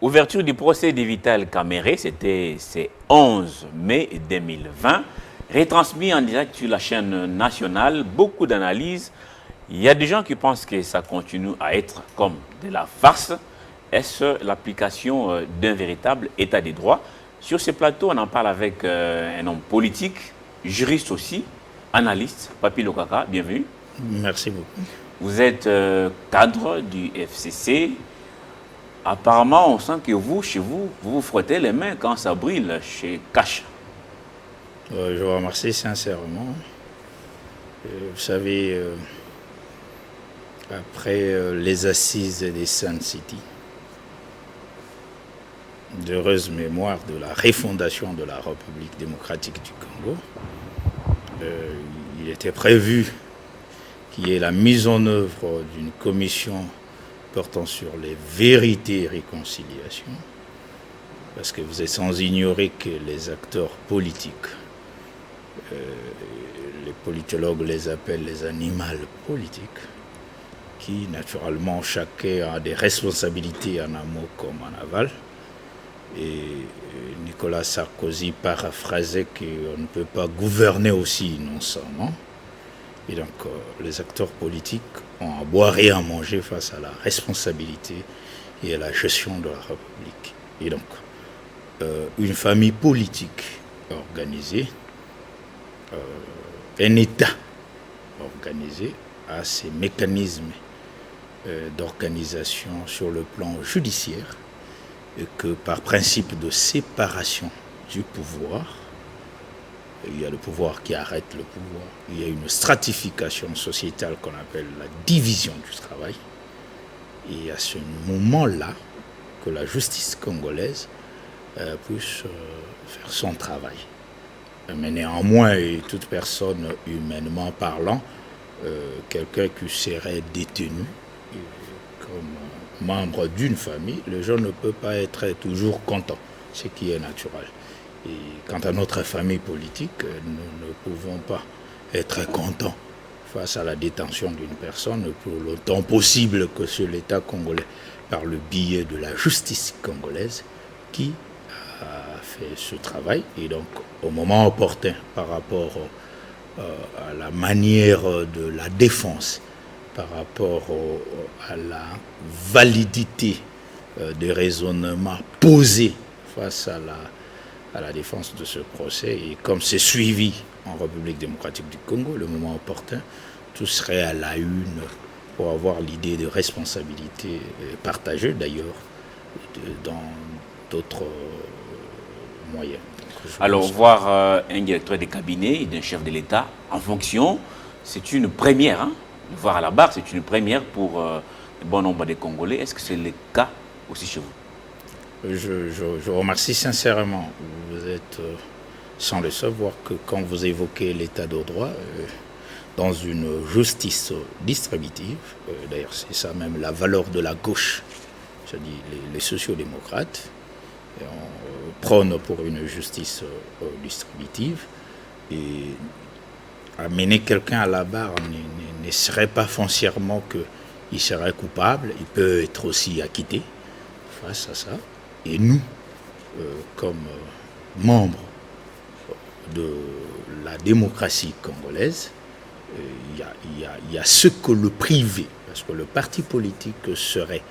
Ouverture du procès de Vital Kamerhe, c'est 11 mai 2020. Retransmis en direct sur la chaîne nationale, beaucoup d'analyses. Il y a des gens qui pensent que ça continue à être comme de la farce. Est-ce l'application d'un véritable état des droits? Sur ce plateau, on en parle avec un homme politique, juriste aussi, analyste, Papi Lokaka, bienvenue. Merci beaucoup. Vous êtes cadre du FCC. Apparemment, on sent que vous, chez vous, vous vous frottez les mains quand ça brille chez Cash. Je vous remercie sincèrement. Vous savez, après les assises des Sun City, d'heureuse mémoire de la refondation de la République démocratique du Congo, il était prévu qu'il y ait la mise en œuvre d'une commission portant sur les vérités et réconciliations, parce que vous êtes sans ignorer que les acteurs politiques, les politologues les appellent les animaux politiques, qui naturellement chacun a des responsabilités en amont comme en aval. Et Nicolas Sarkozy paraphrasait qu'on ne peut pas gouverner aussi innocemment. Et donc, les acteurs politiques ont à boire et à manger face à la responsabilité et à la gestion de la République. Et donc, une famille politique organisée, un État organisé a ses mécanismes d'organisation sur le plan judiciaire et que par principe de séparation du pouvoir, il y a le pouvoir qui arrête le pouvoir. Il y a une stratification sociétale qu'on appelle la division du travail. Et à ce moment-là, que la justice congolaise puisse faire son travail. Mais néanmoins, et toute personne humainement parlant, quelqu'un qui serait détenu comme membre d'une famille, le gens ne peut pas être toujours content, ce qui est naturel. Et quant à notre famille politique, nous ne pouvons pas être contents face à la détention d'une personne pour le temps possible que c'est l'État congolais, par le biais de la justice congolaise, qui a fait ce travail. Et donc, au moment opportun, par rapport à la manière de la défense, par rapport à la validité des raisonnements posés face à la défense de ce procès, et comme c'est suivi en République démocratique du Congo, le moment opportun, tout serait à la une pour avoir l'idée de responsabilité partagée, d'ailleurs, dans d'autres moyens. Alors, voir un directeur de cabinet d'un chef de l'État en fonction, c'est une première. Hein? Voir à la barre, c'est une première pour un bon nombre de Congolais. Est-ce que c'est le cas aussi chez vous? Je remercie sincèrement. Vous êtes sans le savoir que quand vous évoquez l'état de droit, dans une justice distributive, d'ailleurs c'est ça même la valeur de la gauche, c'est-à-dire les sociodémocrates, on prône pour une justice distributive, et amener quelqu'un à la barre ne serait pas foncièrement qu'il serait coupable, il peut être aussi acquitté face à ça. Et nous, comme membres de la démocratie congolaise, il y a ce que le privé, parce que le parti politique serait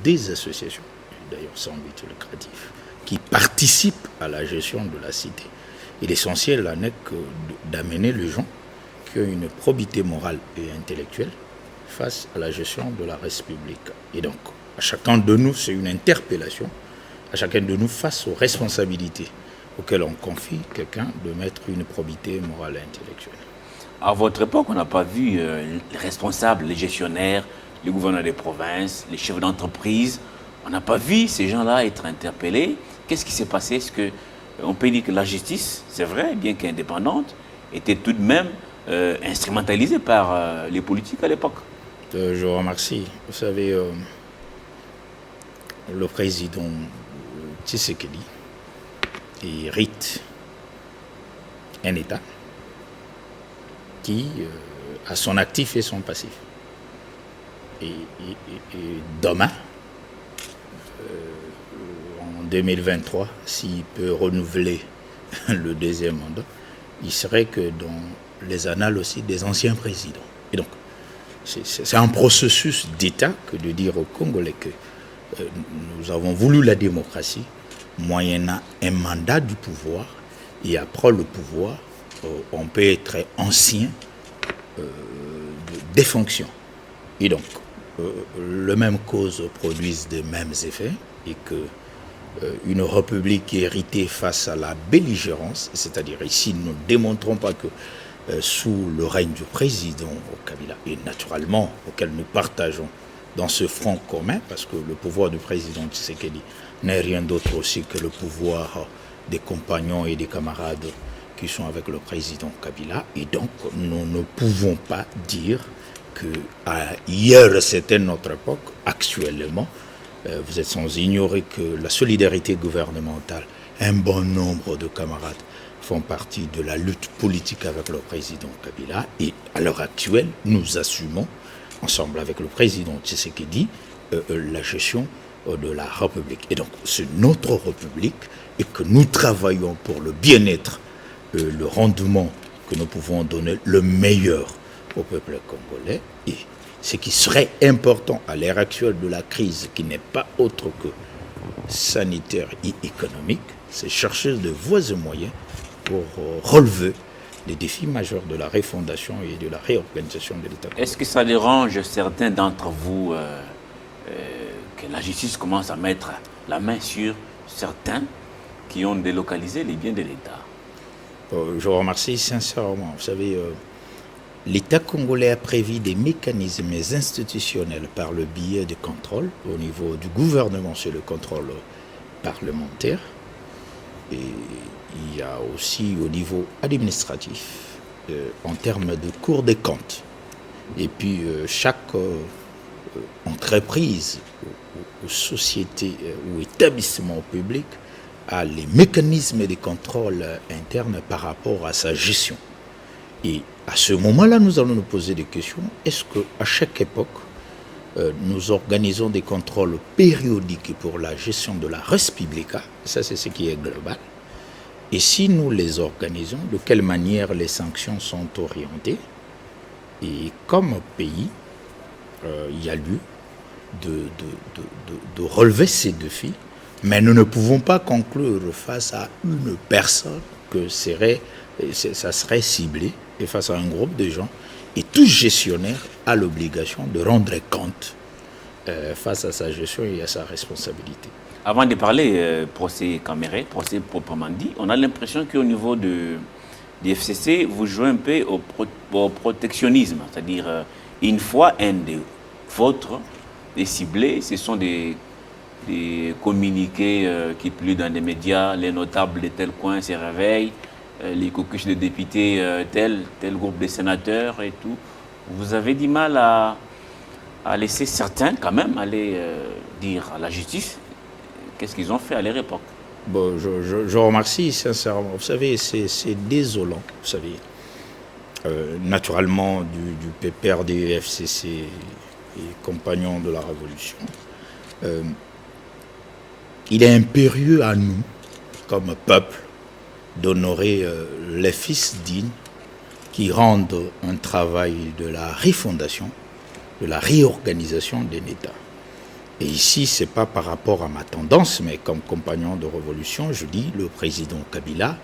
des associations, d'ailleurs sans but lucratif, qui participent à la gestion de la cité. Et l'essentiel là n'est que d'amener les gens qui ont une probité morale et intellectuelle face à la gestion de la République. Et donc, à chacun de nous, c'est une interpellation, à chacun de nous face aux responsabilités auxquelles on confie quelqu'un de mettre une probité morale et intellectuelle. À votre époque, on n'a pas vu les responsables, les gestionnaires, les gouverneurs des provinces, les chefs d'entreprise. On n'a pas vu ces gens-là être interpellés. Qu'est-ce qui s'est passé? Est-ce qu'on peut dire que la justice, c'est vrai, bien qu'indépendante, était tout de même instrumentalisée par les politiques à l'époque? Je vous remercie. Vous savez, le président Tshisekedi hérite un État qui a son actif et son passif. Et demain, 2023, s'il peut renouveler le deuxième mandat, il serait que dans les annales aussi des anciens présidents. Et donc, c'est un processus d'État que de dire aux Congolais que nous avons voulu la démocratie, moyennant un mandat du pouvoir, et après le pouvoir, on peut être ancien des fonctions. Et donc, les mêmes causes produisent les mêmes effets, et que une république héritée face à la belligérance, c'est-à-dire ici, nous ne démontrons pas que sous le règne du président Kabila, et naturellement auquel nous partageons dans ce front commun, parce que le pouvoir du président Tshisekedi n'est rien d'autre aussi que le pouvoir des compagnons et des camarades qui sont avec le président Kabila, et donc nous ne pouvons pas dire que hier c'était notre époque. Actuellement, vous êtes sans ignorer que la solidarité gouvernementale, un bon nombre de camarades font partie de la lutte politique avec le président Kabila, et à l'heure actuelle, nous assumons, ensemble avec le président Tshisekedi, la gestion de la République. Et donc, c'est notre République, et que nous travaillons pour le bien-être, le rendement que nous pouvons donner, le meilleur au peuple congolais. Et ce qui serait important à l'ère actuelle de la crise, qui n'est pas autre que sanitaire et économique, c'est chercher de voies et moyens pour relever les défis majeurs de la refondation et de la réorganisation de l'État. Est-ce que ça dérange certains d'entre vous que la justice commence à mettre la main sur certains qui ont délocalisé les biens de l'État? Je vous remercie sincèrement. Vous savez, l'État congolais a prévu des mécanismes institutionnels par le biais de contrôle au niveau du gouvernement sur le contrôle parlementaire. Et il y a aussi au niveau administratif, en termes de Cour des comptes. Et puis chaque entreprise ou société ou établissement public a les mécanismes de contrôle interne par rapport à sa gestion. Et à ce moment-là, nous allons nous poser des questions. Est-ce qu'à chaque époque, nous organisons des contrôles périodiques pour la gestion de la res publica? Ça, c'est ce qui est global. Et si nous les organisons, de quelle manière les sanctions sont orientées? Et comme pays, il y a lieu de relever ces défis, mais nous ne pouvons pas conclure face à une personne que ça serait ciblé, et face à un groupe de gens. Et tout gestionnaire a l'obligation de rendre compte face à sa gestion et à sa responsabilité. Avant de parler procès Caméré, procès proprement dit, on a l'impression qu'au niveau du FCC, vous jouez un peu au protectionnisme. C'est-à-dire, une fois un des vôtres est ciblé, ce sont des communiqués qui pluent dans les médias, les notables de tel coin se réveillent, les caucus de députés, tel groupe de sénateurs et tout. Vous avez du mal à laisser certains quand même aller dire à la justice qu'est-ce qu'ils ont fait à leur époque. Bon, je remercie sincèrement. Vous savez, c'est désolant. Vous savez, naturellement, du pépère des FCC et compagnons de la Révolution, il est impérieux à nous, comme peuple, d'honorer les fils dignes qui rendent un travail de la refondation, de la réorganisation d'un État. Et ici, ce n'est pas par rapport à ma tendance, mais comme compagnon de révolution, je dis, le président Kabila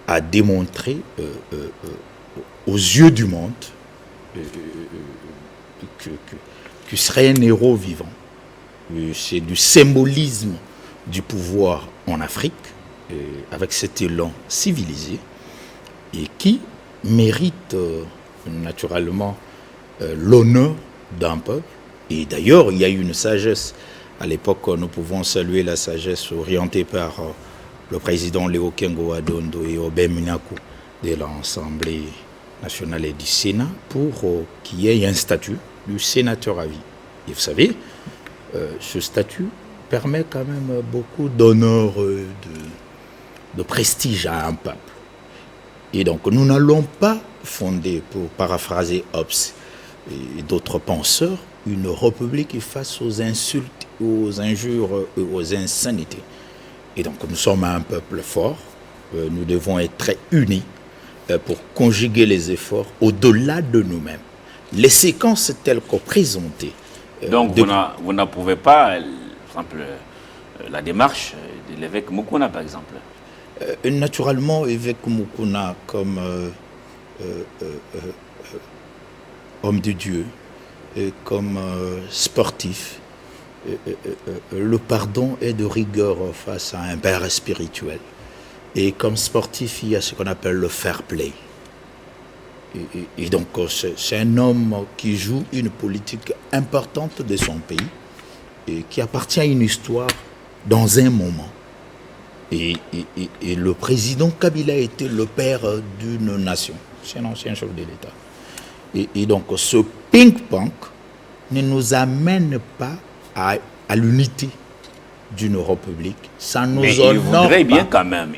a démontré aux yeux du monde qu'il serait un héros vivant. C'est du symbolisme du pouvoir en Afrique, avec cet élan civilisé, et qui mérite naturellement l'honneur d'un peuple. Et d'ailleurs, il y a eu une sagesse. À l'époque, nous pouvons saluer la sagesse orientée par le président Léo Kengo Adondo et Obé Minaku de l'Assemblée nationale et du Sénat pour qu'il y ait un statut du sénateur à vie. Et vous savez, ce statut permet quand même beaucoup d'honneur, de prestige à un peuple. Et donc, nous n'allons pas fonder, pour paraphraser Hobbes et d'autres penseurs, une république face aux insultes, aux injures et aux insanités. Et donc nous sommes un peuple fort, nous devons être très unis pour conjuguer les efforts au-delà de nous-mêmes. Les séquences telles qu'ont présentées. Donc vous n'approuvez pas, par exemple, la démarche de l'évêque Mukuna, par exemple? Naturellement, l'évêque Mukuna, comme homme de Dieu, comme sportif, le pardon est de rigueur face à un père spirituel. Et comme sportif, il y a ce qu'on appelle le fair play. Et donc, c'est un homme qui joue une politique importante de son pays et qui appartient à une histoire dans un moment. Et le président Kabila était le père d'une nation. C'est un ancien chef de l'État. Et donc, ce ping-pong ne nous amène pas à l'unité d'une république. Ça nous honore pas.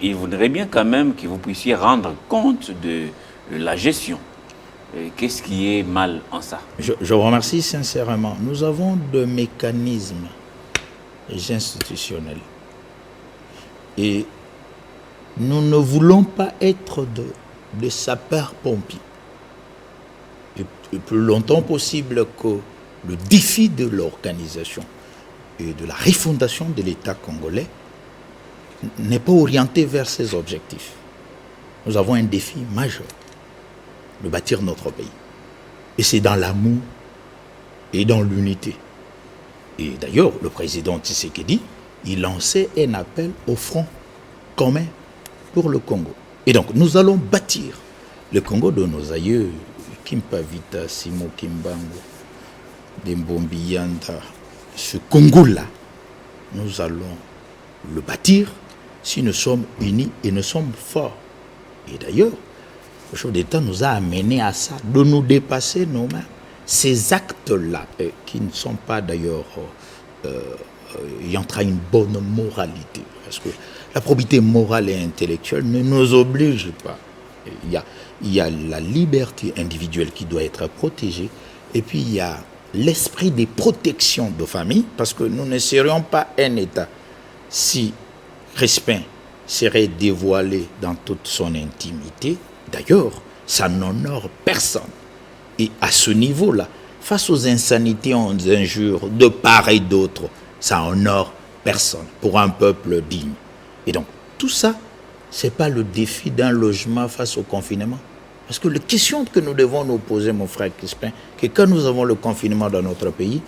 Il voudrait bien quand même que vous puissiez rendre compte de la gestion. Qu'est-ce qui est mal en ça? Je vous remercie sincèrement. Nous avons des mécanismes institutionnels. Et nous ne voulons pas être de sapeurs-pompiers. Et plus longtemps possible que le défi de l'organisation et de la refondation de l'État congolais n'est pas orienté vers ces objectifs. Nous avons un défi majeur de bâtir notre pays. Et c'est dans l'amour et dans l'unité. Et d'ailleurs, le président Tshisekedi, il lançait un appel au front commun pour le Congo. Et donc, nous allons bâtir le Congo de nos aïeux, Kimpavita, Simo Kimbango, Dembombi Yanda. Ce Congo-là, nous allons le bâtir si nous sommes unis et nous sommes forts. Et d'ailleurs, le chef d'État nous a amenés à ça, de nous dépasser nous-mêmes. Ces actes-là, qui ne sont pas d'ailleurs ayant une bonne moralité, parce que la probité morale et intellectuelle ne nous oblige pas. Il y a la liberté individuelle qui doit être protégée, et puis il y a l'esprit de protection de famille, parce que nous ne serions pas un État si Crispin serait dévoilé dans toute son intimité. D'ailleurs, ça n'honore personne. Et à ce niveau-là, face aux insanités, aux injures de part et d'autre, ça honore personne pour un peuple digne. Et donc, tout ça, ce n'est pas le défi d'un logement face au confinement. Parce que la question que nous devons nous poser, mon frère Crispin, que quand nous avons le confinement dans notre pays,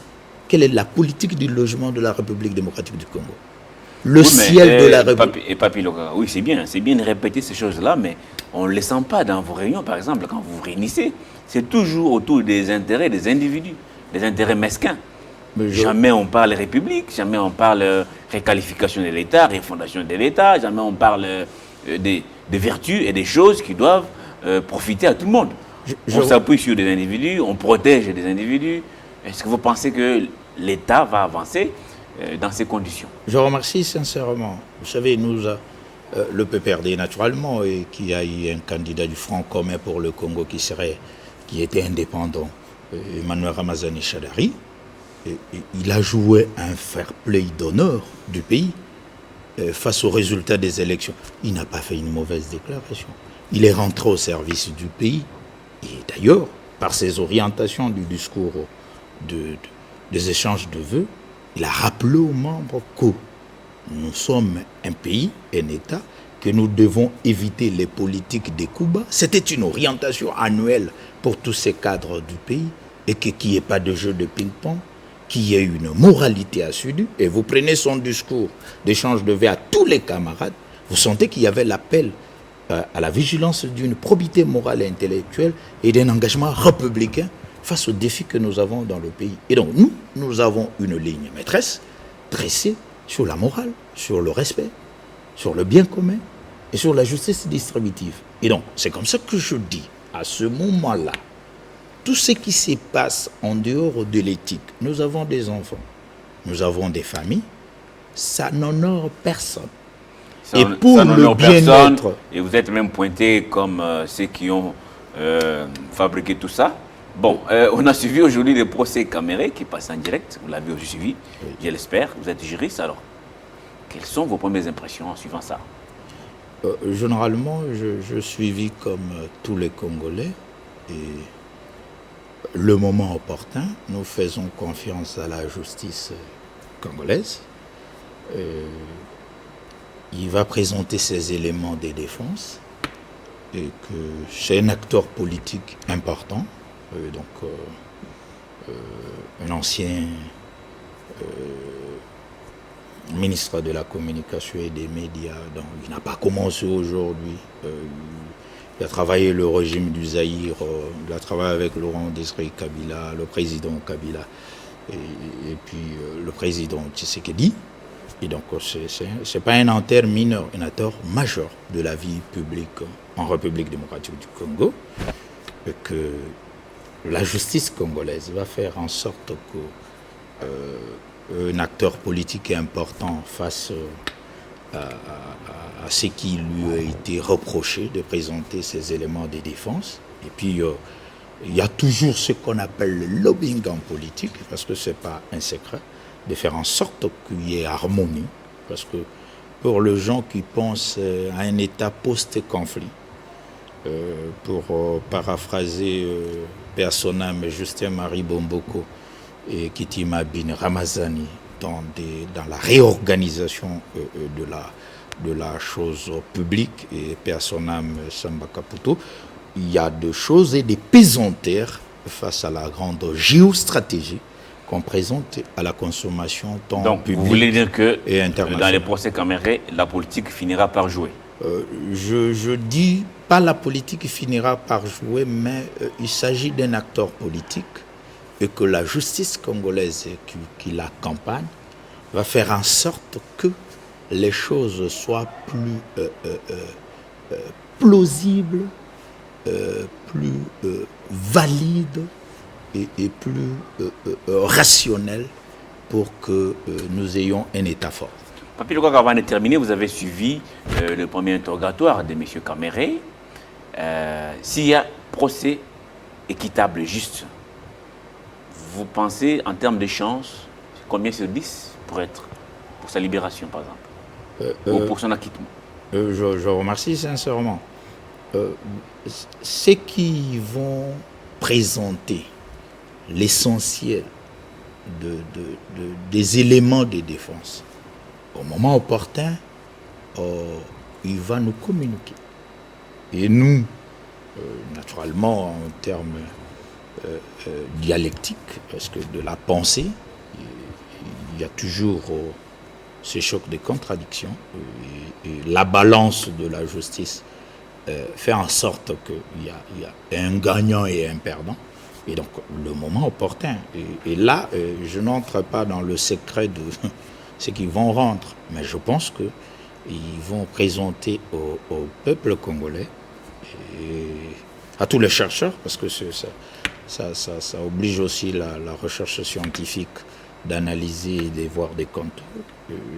quelle est la politique du logement de la République démocratique du Congo? Le ciel de la République. Et Papi Loka, oui, c'est bien de répéter ces choses-là, mais on ne les sent pas dans vos réunions, par exemple, quand vous vous réunissez. C'est toujours autour des intérêts des individus, des intérêts mesquins. Jamais on parle République, jamais on parle réqualification de l'État, refondation de l'État, jamais on parle des vertus et des choses qui doivent profiter à tout le monde. On s'appuie sur des individus, on protège des individus. Est-ce que vous pensez que l'État va avancer dans ces conditions? Je remercie sincèrement. Vous savez, nous, le PPRD naturellement, et qui a eu un candidat du Front commun pour le Congo qui était indépendant, Emmanuel Ramazani Shadari, il a joué un fair play d'honneur du pays face aux résultats des élections. Il n'a pas fait une mauvaise déclaration. Il est rentré au service du pays. Et d'ailleurs, par ses orientations du discours des échanges de vœux, il a rappelé aux membres que nous sommes un pays, un État, que nous devons éviter les politiques des coups bas. C'était une orientation annuelle pour tous ces cadres du pays, et qu'il n'y ait pas de jeu de ping-pong, qu'il y ait une moralité assidue. Et vous prenez son discours d'échange de vœux à tous les camarades, vous sentez qu'il y avait l'appel à la vigilance d'une probité morale et intellectuelle et d'un engagement républicain face aux défis que nous avons dans le pays. Et donc, nous avons une ligne maîtresse tracée sur la morale, sur le respect, sur le bien commun et sur la justice distributive. Et donc, c'est comme ça que je dis, à ce moment-là, tout ce qui se passe en dehors de l'éthique, nous avons des enfants, nous avons des familles, ça n'honore personne. Et pour le bien-être... Et vous êtes même pointé comme ceux qui ont fabriqué tout ça. Bon, on a suivi aujourd'hui le procès Caméré qui passe en direct. Vous l'avez aussi suivi, je l'espère. Vous êtes juriste alors. Quelles sont vos premières impressions en suivant ça? Généralement, je suivis comme tous les Congolais et le moment opportun, nous faisons confiance à la justice congolaise. Il va présenter ses éléments de défense et que c'est un acteur politique important, un ancien ministre de la communication et des médias, donc il n'a pas commencé aujourd'hui. Il a travaillé le régime du Zaïre, il a travaillé avec Laurent Désiré Kabila, le président Kabila et puis le président Tshisekedi. Et donc c'est pas un acteur mineur, un acteur majeur de la vie publique en République démocratique du Congo. Et que la justice congolaise va faire en sorte que un acteur politique important face à ce qui lui a été reproché de présenter ses éléments de défense. Et puis, il y a toujours ce qu'on appelle le lobbying en politique, parce que ce n'est pas un secret, de faire en sorte qu'il y ait harmonie. Parce que pour les gens qui pensent à un état post-conflit, pour paraphraser personnellement Justin-Marie Bomboko et Kitima Bin Ramazani dans la réorganisation de la chose publique et personnellement Samba Kaputo, il y a des choses et des pesanteurs face à la grande géostratégie qu'on présente à la consommation tant Donc, publique vous voulez dire que et internationale. Dans les procès camérés, la politique finira par jouer? Je dis pas la politique finira par jouer, mais il s'agit d'un acteur politique et que la justice congolaise qui l'accompagne va faire en sorte que les choses soient plus plausibles, plus valides et plus rationnelles pour que nous ayons un État fort. Papi Lokaka, avant de terminer, vous avez suivi le premier interrogatoire de M. Caméré. S'il y a procès équitable, juste, vous pensez en termes de chances, combien sur 10 pour sa libération, par exemple, ou pour son acquittement? Je remercie sincèrement. Ceux qui vont présenter l'essentiel des éléments de défense, au moment opportun, il va nous communiquer. Et nous, naturellement, en termes dialectiques, parce que de la pensée, il y a toujours ces chocs de contradictions. Et la balance de la justice fait en sorte qu'il y a un gagnant et un perdant. Et donc, le moment opportun. Et là, je n'entre pas dans le secret de ce qu'ils vont rendre, mais je pense qu'ils vont présenter au peuple congolais et à tous les chercheurs, parce que ça oblige aussi la recherche scientifique d'analyser et de voir des comptes.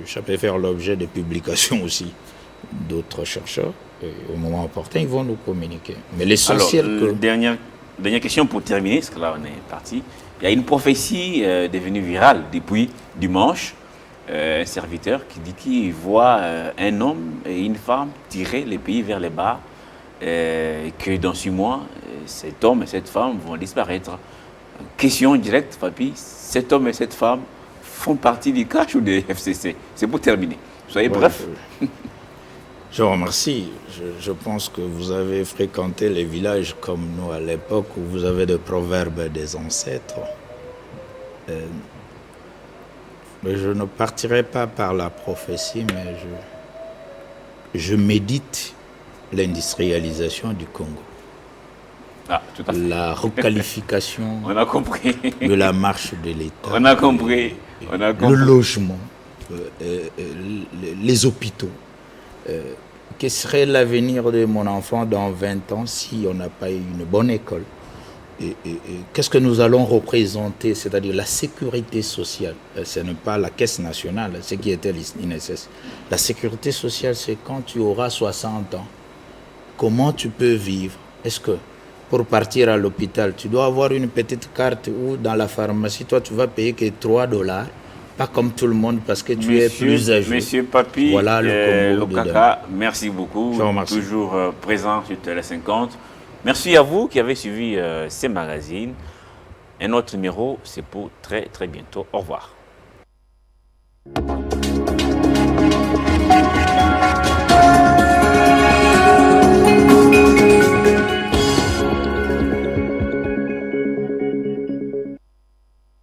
Ça peut faire l'objet de publications aussi d'autres chercheurs. Et au moment opportun, ils vont nous communiquer. Mais l'essentiel Dernière question pour terminer, parce que là, on est parti. Il y a une prophétie devenue virale depuis dimanche. Un serviteur qui dit qu'il voit un homme et une femme tirer les pays vers les bas, que dans 6 mois, cet homme et cette femme vont disparaître. Question directe, Papi, cet homme et cette femme font partie du CACH ou des FCC? C'est pour terminer. Soyez bref. Je vous remercie. Je pense que vous avez fréquenté les villages comme nous à l'époque où vous avez des proverbes des ancêtres. Mais je ne partirai pas par la prophétie, mais je médite l'industrialisation du Congo. Ah, tout à fait. La requalification On a compris. de la marche de l'État. On a compris. Le logement, les hôpitaux. Quel serait l'avenir de mon enfant dans 20 ans si on n'a pas eu une bonne école? Et qu'est-ce que nous allons représenter, c'est-à-dire la sécurité sociale? Ce n'est pas la caisse nationale, ce qui était l'INSS. La sécurité sociale, c'est quand tu auras 60 ans. Comment tu peux vivre? Est-ce que pour partir à l'hôpital, tu dois avoir une petite carte ou dans la pharmacie, toi, tu vas payer que $3 pas comme tout le monde parce que tu es plus âgé. Monsieur Papi, voilà le Congo Lokaka, merci beaucoup. Toujours présent sur Télé 50. Merci à vous qui avez suivi ces magazines. Un autre numéro, c'est pour très très bientôt. Au revoir.